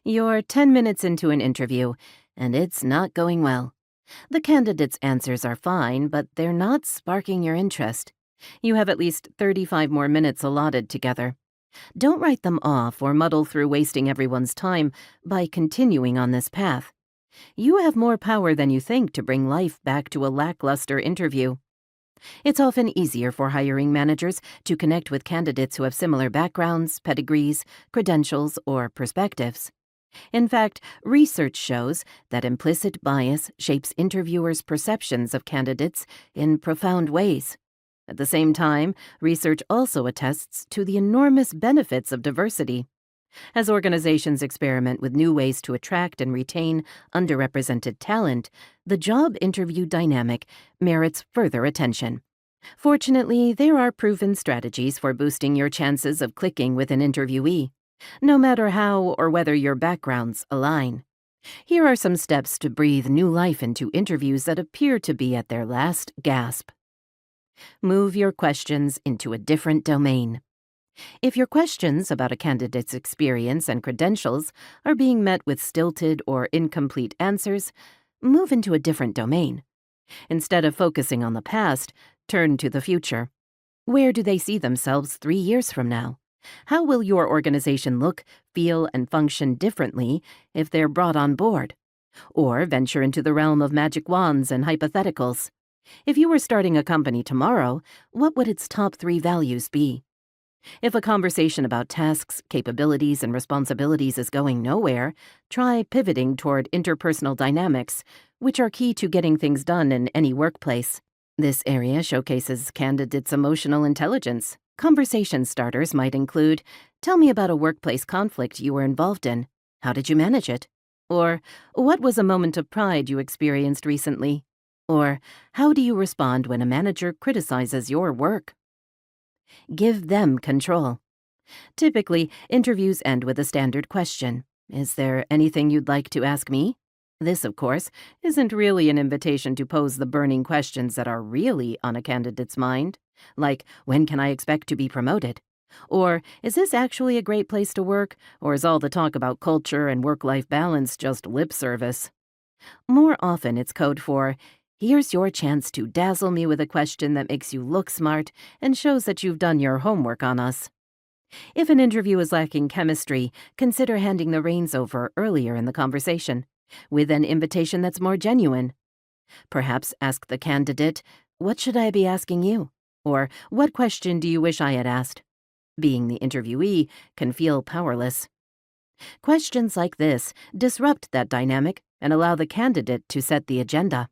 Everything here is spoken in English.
You're 10 minutes into an interview, and it's not going well. The candidate's answers are fine, but they're not sparking your interest. You have at least 35 more minutes allotted together. Don't write them off or muddle through wasting everyone's time by continuing on this path. You have more power than you think to bring life back to a lackluster interview. It's often easier for hiring managers to connect with candidates who have similar backgrounds, pedigrees, credentials, or perspectives. In fact, research shows that implicit bias shapes interviewers' perceptions of candidates in profound ways. At the same time, research also attests to the enormous benefits of diversity. As organizations experiment with new ways to attract and retain underrepresented talent, the job interview dynamic merits further attention. Fortunately, there are proven strategies for boosting your chances of clicking with an interviewee, no matter how or whether your backgrounds align. Here are some steps to breathe new life into interviews that appear to be at their last gasp. Move your questions into a different domain. If your questions about a candidate's experience and credentials are being met with stilted or incomplete answers, move into a different domain. Instead of focusing on the past, turn to the future. Where do they see themselves 3 years from now? How will your organization look, feel, and function differently if they're brought on board? Or venture into the realm of magic wands and hypotheticals. If you were starting a company tomorrow, what would its top 3 values be? If a conversation about tasks, capabilities, and responsibilities is going nowhere, try pivoting toward interpersonal dynamics, which are key to getting things done in any workplace. This area showcases candidates' emotional intelligence. Conversation starters might include, "Tell me about a workplace conflict you were involved in. How did you manage it?" Or, "What was a moment of pride you experienced recently?" Or, "How do you respond when a manager criticizes your work?" Give them control. Typically, interviews end with a standard question. Is there anything you'd like to ask me? This, of course, isn't really an invitation to pose the burning questions that are really on a candidate's mind, like, when can I expect to be promoted? Or, is this actually a great place to work, or is all the talk about culture and work-life balance just lip service? More often, it's code for, here's your chance to dazzle me with a question that makes you look smart and shows that you've done your homework on us. If an interview is lacking chemistry, consider handing the reins over earlier in the conversation, with an invitation that's more genuine. Perhaps ask the candidate, "What should I be asking you?" Or, "What question do you wish I had asked?" Being the interviewee can feel powerless. Questions like this disrupt that dynamic and allow the candidate to set the agenda.